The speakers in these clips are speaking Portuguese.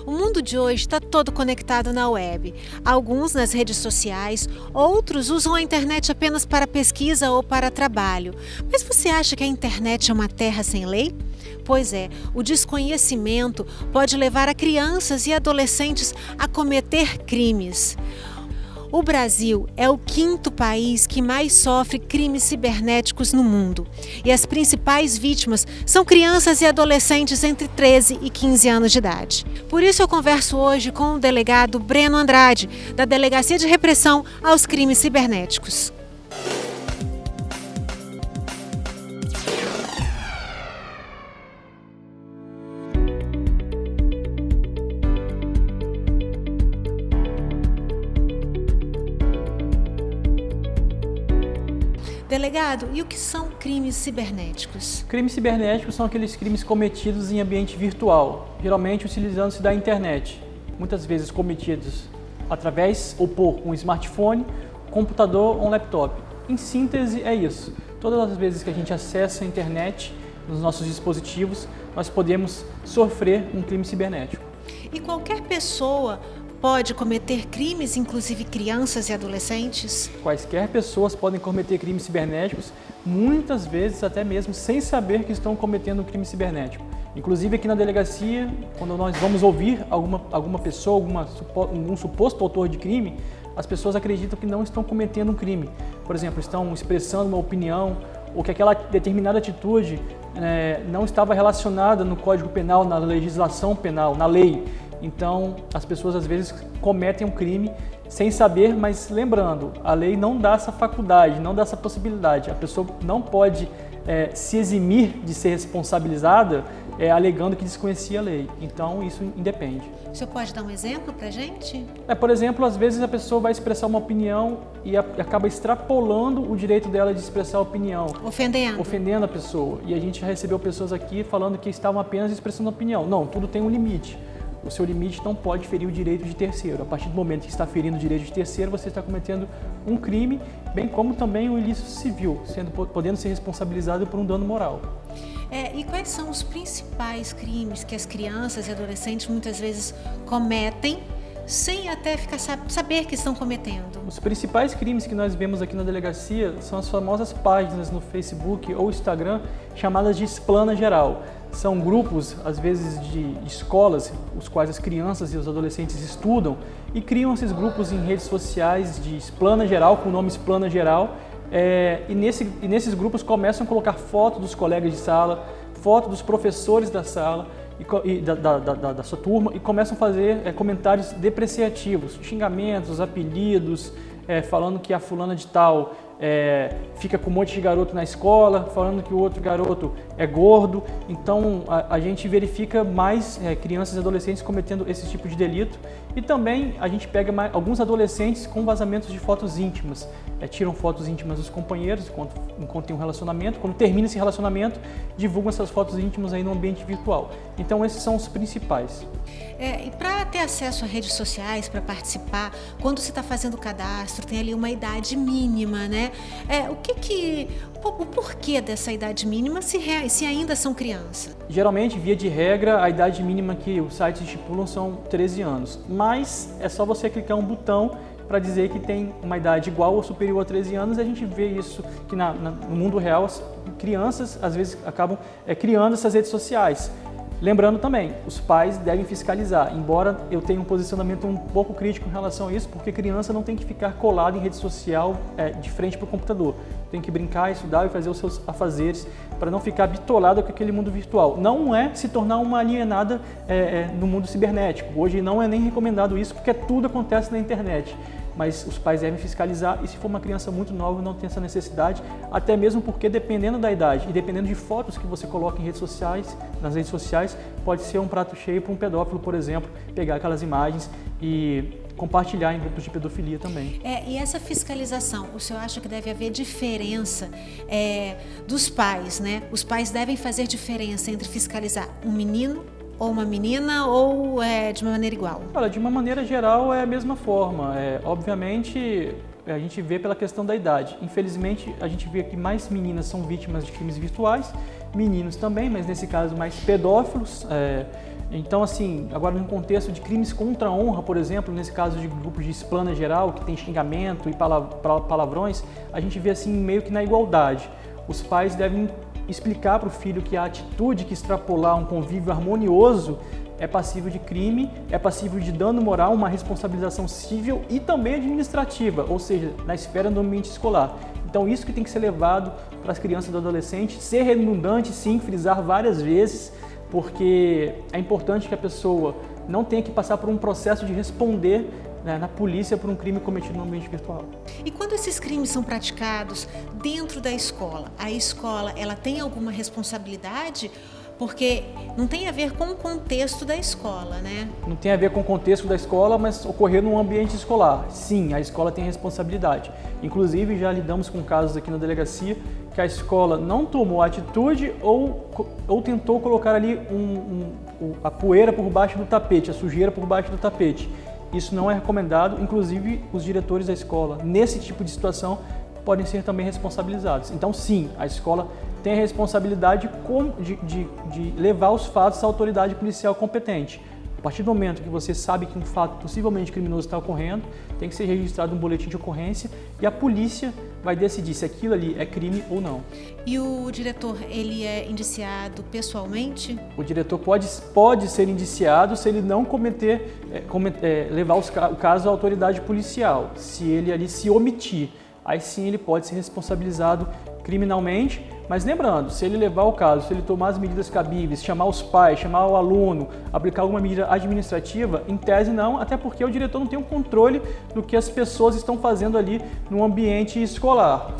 O mundo de hoje está todo conectado na web. Alguns nas redes sociais, outros usam a internet apenas para pesquisa ou para trabalho. Mas você acha que a internet é uma terra sem lei? Pois é, o desconhecimento pode levar a crianças e adolescentes a cometer crimes. O Brasil é o 5º país que mais sofre crimes cibernéticos no mundo. E as principais vítimas são crianças e adolescentes entre 13 e 15 anos de idade. Por isso eu converso hoje com o delegado Breno Andrade, da Delegacia de Repressão aos Crimes Cibernéticos. Delegado, e o que são crimes cibernéticos? Crimes cibernéticos são aqueles crimes cometidos em ambiente virtual, geralmente utilizando-se da internet, muitas vezes cometidos através ou por um smartphone, computador ou um laptop. Em síntese, é isso. Todas as vezes que a gente acessa a internet nos nossos dispositivos, nós podemos sofrer um crime cibernético. E qualquer pessoa pode cometer crimes, inclusive crianças e adolescentes? Quaisquer pessoas podem cometer crimes cibernéticos, muitas vezes até mesmo sem saber que estão cometendo um crime cibernético. Inclusive aqui na delegacia, quando nós vamos ouvir alguma pessoa, algum suposto autor de crime, as pessoas acreditam que não estão cometendo um crime. Por exemplo, estão expressando uma opinião ou que aquela determinada atitude não estava relacionada no Código Penal, na legislação penal, na lei. Então, as pessoas às vezes cometem um crime sem saber, mas lembrando, a lei não dá essa faculdade, não dá essa possibilidade. A pessoa não pode se eximir de ser responsabilizada alegando que desconhecia a lei. Então, isso independe. O senhor pode dar um exemplo para a gente? Por exemplo, às vezes a pessoa vai expressar uma opinião e acaba extrapolando o direito dela de expressar a opinião. Ofendendo a pessoa. E a gente já recebeu pessoas aqui falando que estavam apenas expressando opinião. Não, tudo tem um limite. O seu limite não pode ferir o direito de terceiro. A partir do momento que está ferindo o direito de terceiro, você está cometendo um crime, bem como também um ilícito civil, podendo ser responsabilizado por um dano moral. E quais são os principais crimes que as crianças e adolescentes muitas vezes cometem sem até saber que estão cometendo? Os principais crimes que nós vemos aqui na delegacia são as famosas páginas no Facebook ou Instagram chamadas de Explana Geral. São grupos, às vezes, de escolas, os quais as crianças e os adolescentes estudam e criam esses grupos em redes sociais de Explana Geral, com o nome Explana Geral, e nesses grupos começam a colocar foto dos colegas de sala, foto dos professores da sala, da sua turma, e começam a fazer comentários depreciativos, xingamentos, apelidos, falando que a fulana de tal fica com um monte de garoto na escola, falando que o outro garoto é gordo. Então a gente verifica mais crianças e adolescentes cometendo esse tipo de delito, e também a gente pega alguns adolescentes com vazamentos de fotos íntimas, tiram fotos íntimas dos companheiros enquanto tem um relacionamento. Quando termina esse relacionamento, divulgam essas fotos íntimas aí no ambiente virtual. Então esses são os principais. E para ter acesso a redes sociais, para participar, quando você está fazendo o cadastro, tem ali uma idade mínima, né? O porquê dessa idade mínima se ainda são crianças? Geralmente, via de regra, a idade mínima que os sites estipulam são 13 anos. Mas é só você clicar um botão para dizer que tem uma idade igual ou superior a 13 anos, e a gente vê isso que no mundo real as crianças às vezes acabam criando essas redes sociais. Lembrando também, os pais devem fiscalizar, embora eu tenha um posicionamento um pouco crítico em relação a isso, porque criança não tem que ficar colada em rede social de frente para o computador. Tem que brincar, estudar e fazer os seus afazeres para não ficar bitolada com aquele mundo virtual. Não é se tornar uma alienada no mundo cibernético. Hoje não é nem recomendado isso, porque tudo acontece na internet. Mas os pais devem fiscalizar, e se for uma criança muito nova não tem essa necessidade, até mesmo porque dependendo da idade e dependendo de fotos que você coloca nas redes sociais, pode ser um prato cheio para um pedófilo, por exemplo, pegar aquelas imagens e compartilhar em grupos de pedofilia também. E essa fiscalização, o senhor acha que deve haver diferença dos pais, né? Os pais devem fazer diferença entre fiscalizar um menino ou uma menina, ou de uma maneira igual? Olha, de uma maneira geral é a mesma forma. Obviamente, a gente vê pela questão da idade. Infelizmente, a gente vê que mais meninas são vítimas de crimes virtuais, meninos também, mas nesse caso mais pedófilos, Então, assim, agora no contexto de crimes contra a honra, por exemplo, nesse caso de grupos de esplana geral, que tem xingamento e palavrões, a gente vê assim meio que na igualdade. Os pais devem explicar para o filho que a atitude que extrapolar um convívio harmonioso é passível de crime, é passível de dano moral, uma responsabilização civil e também administrativa, ou seja, na esfera do ambiente escolar. Então isso que tem que ser levado para as crianças e adolescentes, ser redundante sim, frisar várias vezes, porque é importante que a pessoa não tenha que passar por um processo de responder, né, na polícia por um crime cometido no ambiente virtual. E quando esses crimes são praticados dentro da escola, a escola ela tem alguma responsabilidade? Porque não tem a ver com o contexto da escola, né? Não tem a ver com o contexto da escola, mas ocorrer num ambiente escolar. Sim, a escola tem responsabilidade. Inclusive, já lidamos com casos aqui na delegacia que a escola não tomou atitude ou tentou colocar ali a poeira por baixo do tapete, a sujeira por baixo do tapete. Isso não é recomendado, inclusive os diretores da escola, nesse tipo de situação, podem ser também responsabilizados. Então, sim, a escola tem a responsabilidade de levar os fatos à autoridade policial competente. A partir do momento que você sabe que um fato possivelmente criminoso está ocorrendo, tem que ser registrado um boletim de ocorrência e a polícia vai decidir se aquilo ali é crime ou não. E o diretor, ele é indiciado pessoalmente? O diretor pode ser indiciado se ele não levar o caso à autoridade policial, se ele ali se omitir. Aí sim ele pode ser responsabilizado criminalmente, mas lembrando, se ele levar o caso, se ele tomar as medidas cabíveis, chamar os pais, chamar o aluno, aplicar alguma medida administrativa, em tese não, até porque o diretor não tem o controle do que as pessoas estão fazendo ali no ambiente escolar.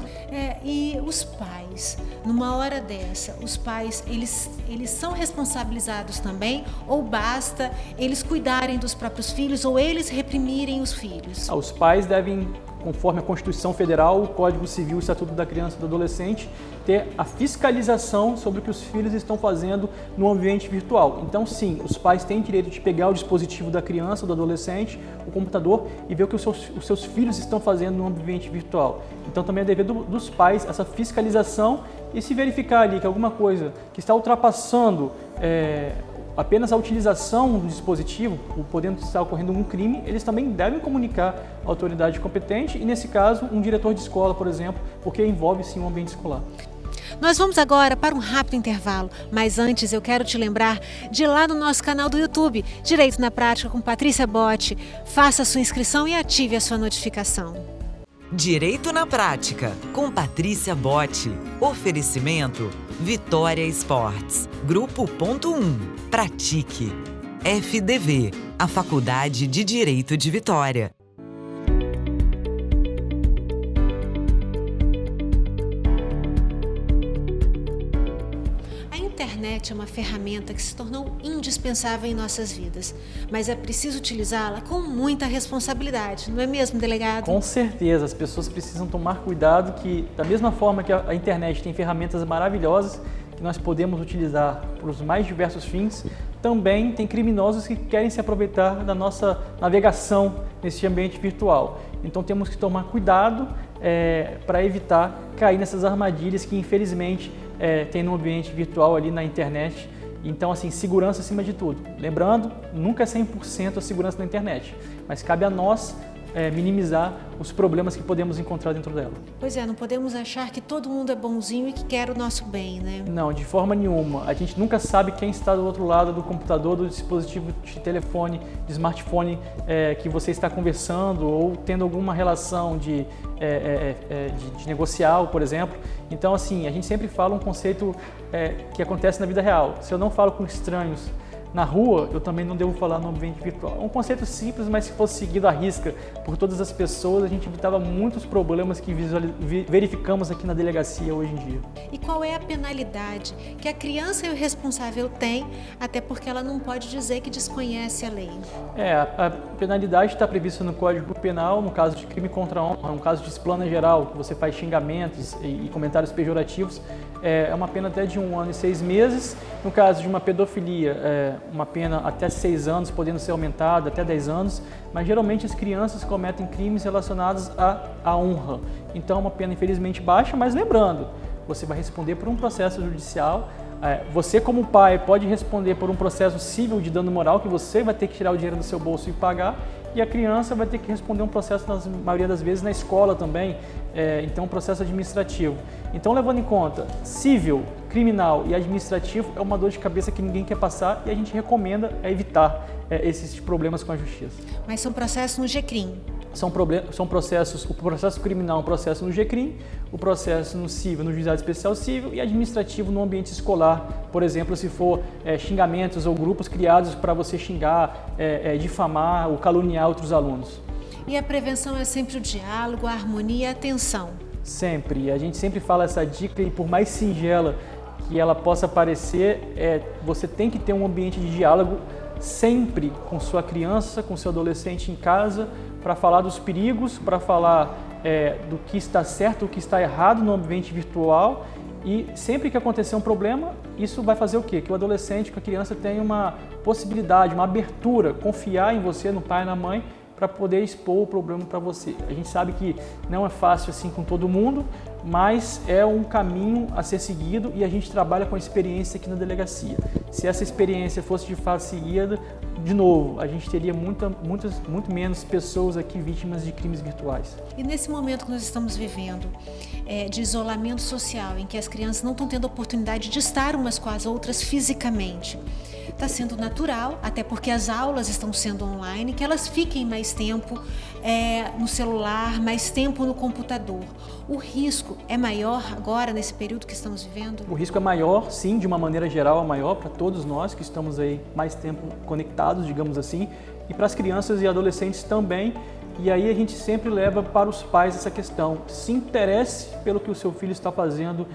E os pais, numa hora dessa, os pais, eles são responsabilizados também? Ou basta eles cuidarem dos próprios filhos ou eles reprimirem os filhos? Os pais devem, conforme a Constituição Federal, o Código Civil, o Estatuto da Criança e do Adolescente, ter a fiscalização sobre o que os filhos estão fazendo no ambiente virtual. Então, sim, os pais têm direito de pegar o dispositivo da criança ou do adolescente, o computador, e ver o que os seus filhos estão fazendo no ambiente virtual. Então, também é dever dos pais essa fiscalização e se verificar ali que alguma coisa que está ultrapassando apenas a utilização do dispositivo, podendo estar ocorrendo um crime, eles também devem comunicar à autoridade competente e, nesse caso, um diretor de escola, por exemplo, porque envolve sim o ambiente escolar. Nós vamos agora para um rápido intervalo, mas antes eu quero te lembrar de ir lá no nosso canal do YouTube, Direito na Prática com Patrícia Botti. Faça a sua inscrição e ative a sua notificação. Direito na Prática, com Patrícia Botti. Oferecimento Vitória Esportes. Grupo Ponto 1. Pratique. FDV, a Faculdade de Direito de Vitória. A internet é uma ferramenta que se tornou indispensável em nossas vidas, mas é preciso utilizá-la com muita responsabilidade, não é mesmo, delegado? Com certeza, as pessoas precisam tomar cuidado que, da mesma forma que a internet tem ferramentas maravilhosas que nós podemos utilizar para os mais diversos fins, também tem criminosos que querem se aproveitar da nossa navegação nesse ambiente virtual. Então temos que tomar cuidado para evitar cair nessas armadilhas que infelizmente tem no ambiente virtual ali na internet. Então, assim, segurança acima de tudo. Lembrando, nunca é 100% a segurança na internet, mas cabe a nós minimizar os problemas que podemos encontrar dentro dela. Pois é, não podemos achar que todo mundo é bonzinho e que quer o nosso bem, né? Não, de forma nenhuma. A gente nunca sabe quem está do outro lado do computador, do dispositivo de telefone, de smartphone que você está conversando ou tendo alguma relação de negocial, por exemplo. Então, assim, a gente sempre fala um conceito que acontece na vida real. Se eu não falo com estranhos na rua, eu também não devo falar no ambiente virtual. É um conceito simples, mas se fosse seguido à risca por todas as pessoas, a gente evitava muitos problemas que verificamos aqui na delegacia hoje em dia. E qual é a penalidade que a criança e o responsável têm, até porque ela não pode dizer que desconhece a lei? A penalidade está prevista no Código Penal, no caso de crime contra a honra, no caso de esplana geral, que você faz xingamentos e comentários pejorativos, é uma pena até de 1 ano e 6 meses. No caso de uma pedofilia, uma pena até 6 anos, podendo ser aumentada até 10 anos, mas geralmente as crianças cometem crimes relacionados à honra. Então é uma pena infelizmente baixa, mas lembrando, você vai responder por um processo judicial, Você como pai pode responder por um processo civil de dano moral, que você vai ter que tirar o dinheiro do seu bolso e pagar, e a criança vai ter que responder um processo, na maioria das vezes, na escola também, então um processo administrativo. Então, levando em conta, civil, criminal e administrativo é uma dor de cabeça que ninguém quer passar e a gente recomenda evitar esses problemas com a justiça. Mas são processos no GCRIM? São processos, o processo criminal é um processo no GCRIM, o processo no civil, no Juizado Especial Civil e administrativo no ambiente escolar, por exemplo, se for xingamentos ou grupos criados para você xingar, difamar ou caluniar outros alunos. E a prevenção é sempre o diálogo, a harmonia e a atenção? Sempre. A gente sempre fala essa dica e por mais singela que ela possa parecer, você tem que ter um ambiente de diálogo sempre com sua criança, com seu adolescente em casa, para falar dos perigos, para falar do que está certo, o que está errado no ambiente virtual. E sempre que acontecer um problema, isso vai fazer o quê? Que o adolescente, que a criança tenha uma possibilidade, uma abertura, confiar em você, no pai e na mãe, para poder expor o problema para você. A gente sabe que não é fácil assim com todo mundo, mas é um caminho a ser seguido e a gente trabalha com a experiência aqui na delegacia. Se essa experiência fosse de fato seguida, de novo, a gente teria muito menos pessoas aqui vítimas de crimes virtuais. E nesse momento que nós estamos vivendo, de isolamento social, em que as crianças não estão tendo oportunidade de estar umas com as outras fisicamente, está sendo natural, até porque as aulas estão sendo online, que elas fiquem mais tempo no celular, mais tempo no computador. O risco é maior agora, nesse período que estamos vivendo? O risco é maior, sim, de uma maneira geral é maior para todos nós que estamos aí mais tempo conectados, digamos assim, e para as crianças e adolescentes também. E aí a gente sempre leva para os pais essa questão, se interesse pelo que o seu filho está fazendo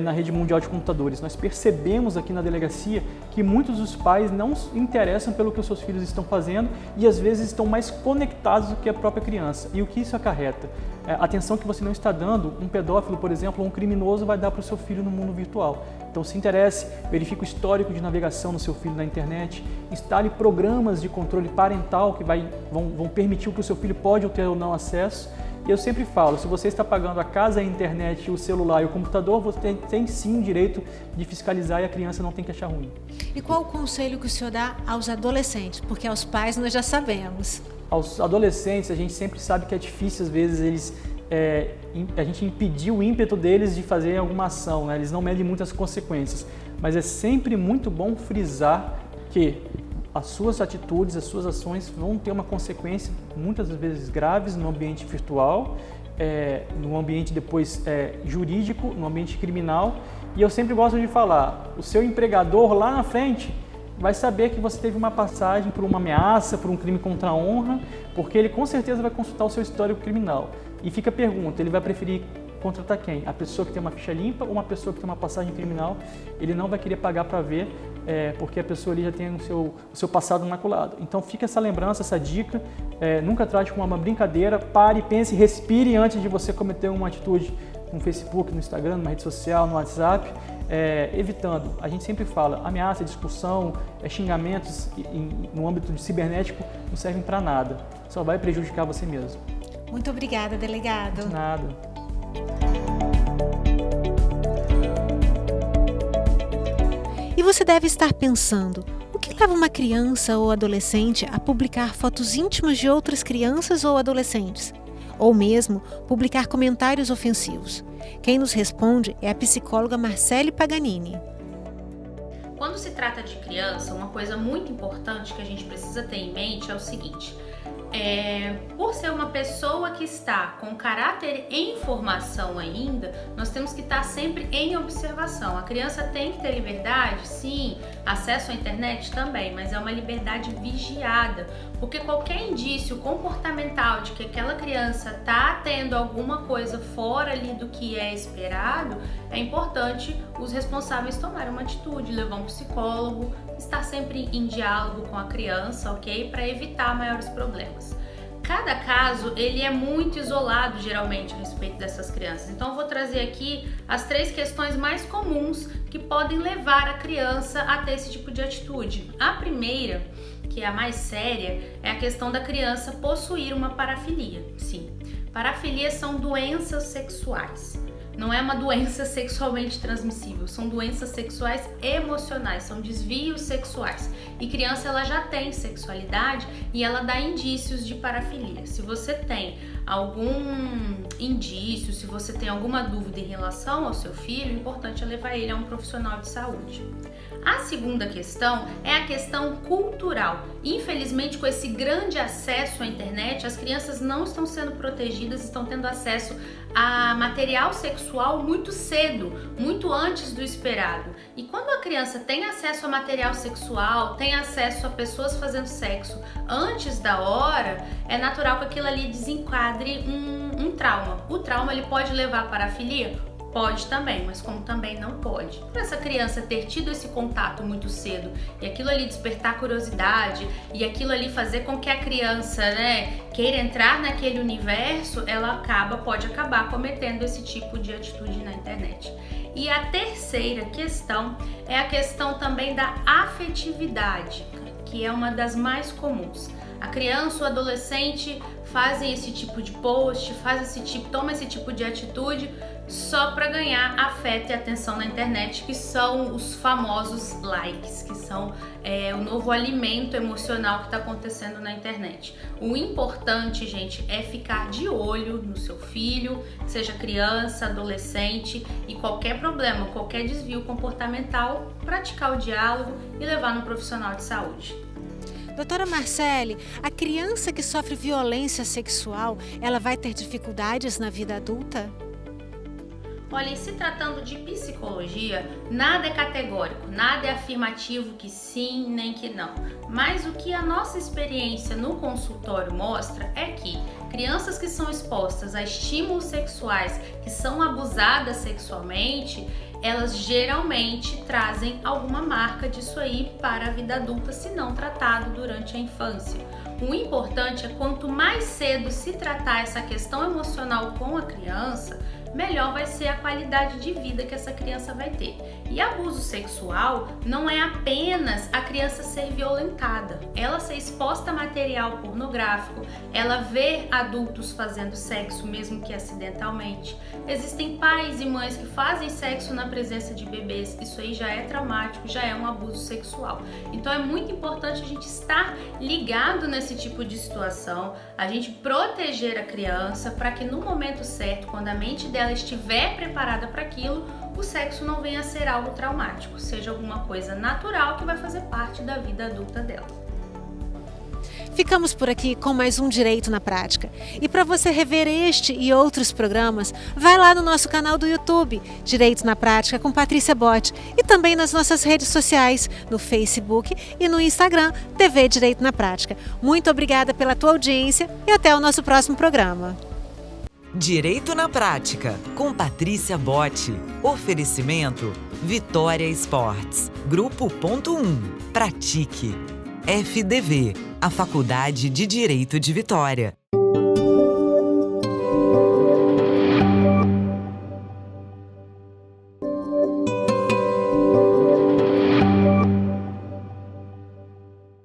na rede mundial de computadores. Nós percebemos aqui na delegacia que muitos dos pais não se interessam pelo que os seus filhos estão fazendo e às vezes estão mais conectados do que a própria criança. E o que isso acarreta? A atenção que você não está dando, um pedófilo, por exemplo, ou um criminoso vai dar para o seu filho no mundo virtual. Então se interesse, verifique o histórico de navegação do seu filho na internet, instale programas de controle parental que vão permitir que o seu filho pode ter ou não acesso. E eu sempre falo, se você está pagando a casa, a internet, o celular e o computador, você tem sim o direito de fiscalizar e a criança não tem que achar ruim. E qual o conselho que o senhor dá aos adolescentes? Porque aos pais nós já sabemos. Aos adolescentes, a gente sempre sabe que é difícil, às vezes, a gente impedir o ímpeto deles de fazer alguma ação, né? Eles não medem muitas consequências. Mas é sempre muito bom frisar que as suas atitudes, as suas ações vão ter uma consequência, muitas vezes graves, no ambiente virtual, no ambiente depois jurídico, no ambiente criminal. E eu sempre gosto de falar, o seu empregador lá na frente vai saber que você teve uma passagem por uma ameaça, por um crime contra a honra, porque ele com certeza vai consultar o seu histórico criminal. E fica a pergunta, ele vai preferir contratar quem? A pessoa que tem uma ficha limpa ou uma pessoa que tem uma passagem criminal? Ele não vai querer pagar para ver, porque a pessoa ali já tem o seu passado maculado. Então fica essa lembrança, essa dica, nunca trate como uma brincadeira, pare, pense, respire antes de você cometer uma atitude no Facebook, no Instagram, numa rede social, no WhatsApp, evitando. A gente sempre fala, ameaça, discussão, xingamentos no âmbito cibernético não servem para nada, só vai prejudicar você mesmo. Muito obrigada, delegado. De nada. E você deve estar pensando, o que leva uma criança ou adolescente a publicar fotos íntimas de outras crianças ou adolescentes? Ou mesmo publicar comentários ofensivos? Quem nos responde é a psicóloga Marcele Paganini. Quando se trata de criança, uma coisa muito importante que a gente precisa ter em mente é o seguinte: por ser uma pessoa que está com caráter em formação ainda, nós temos que estar sempre em observação. A criança tem que ter liberdade, sim, acesso à internet também, mas é uma liberdade vigiada, porque qualquer indício comportamental de que aquela criança está tendo alguma coisa fora ali do que é esperado, é importante os responsáveis tomarem uma atitude, levar um psicólogo, estar sempre em diálogo com a criança, ok? Para evitar maiores problemas. Cada caso, ele é muito isolado, geralmente, a respeito dessas crianças. Então, eu vou trazer aqui as 3 questões mais comuns que podem levar a criança a ter esse tipo de atitude. A primeira, que é a mais séria, é a questão da criança possuir uma parafilia. Sim, parafilias são doenças sexuais. não é uma doença sexualmente transmissível, são doenças sexuais emocionais, são desvios sexuais. E criança, ela já tem sexualidade e ela dá indícios de parafilia. Se você tem algum indício, se você tem alguma dúvida em relação ao seu filho, o importante é levar ele a um profissional de saúde. A segunda questão é a questão cultural. Infelizmente, com esse grande acesso à internet, as crianças não estão sendo protegidas, estão tendo acesso a material sexual muito cedo, muito antes do esperado. E quando a criança tem acesso a material sexual, tem acesso a pessoas fazendo sexo antes da hora, é natural que aquilo ali desenquadre um trauma. O trauma, ele pode levar para a parafilia? Pode também, mas como também não pode. Para essa criança ter tido esse contato muito cedo e aquilo ali despertar curiosidade e aquilo ali fazer com que a criança, queira entrar naquele universo, ela pode acabar cometendo esse tipo de atitude na internet. E a terceira questão é a questão também da afetividade, que é uma das mais comuns. A criança ou adolescente fazem esse tipo de post, toma esse tipo de atitude só para ganhar afeto e atenção na internet, que são os famosos likes, que são o novo alimento emocional que está acontecendo na internet. O importante, gente, é ficar de olho no seu filho, seja criança, adolescente, e qualquer problema, qualquer desvio comportamental, praticar o diálogo e levar no profissional de saúde. Doutora Marcele, a criança que sofre violência sexual, ela vai ter dificuldades na vida adulta? Olha, e se tratando de psicologia, nada é categórico, nada é afirmativo que sim, nem que não. Mas o que a nossa experiência no consultório mostra é que crianças que são expostas a estímulos sexuais, que são abusadas sexualmente, elas geralmente trazem alguma marca disso aí para a vida adulta, se não tratado durante a infância. O importante é quanto mais cedo se tratar essa questão emocional com a criança, melhor vai ser a qualidade de vida que essa criança vai ter. E abuso sexual não é apenas a criança ser violentada, ela ser exposta a material pornográfico, ela ver adultos fazendo sexo, mesmo que acidentalmente. Existem pais e mães que fazem sexo na presença de bebês, isso aí já é traumático, já é um abuso sexual. Então é muito importante a gente estar ligado nesse tipo de situação, a gente proteger a criança para que no momento certo, quando a mente dela estiver preparada para aquilo, o sexo não venha a ser algo traumático, seja alguma coisa natural que vai fazer parte da vida adulta dela. Ficamos por aqui com mais um Direito na Prática. E para você rever este e outros programas, vai lá no nosso canal do YouTube, Direito na Prática com Patrícia Botti, e também nas nossas redes sociais, no Facebook e no Instagram, TV Direito na Prática. Muito obrigada pela tua audiência e até o nosso próximo programa. Direito na Prática, com Patrícia Botti. Oferecimento Vitória Esportes. Grupo Ponto 1. Pratique. FDV, a Faculdade de Direito de Vitória.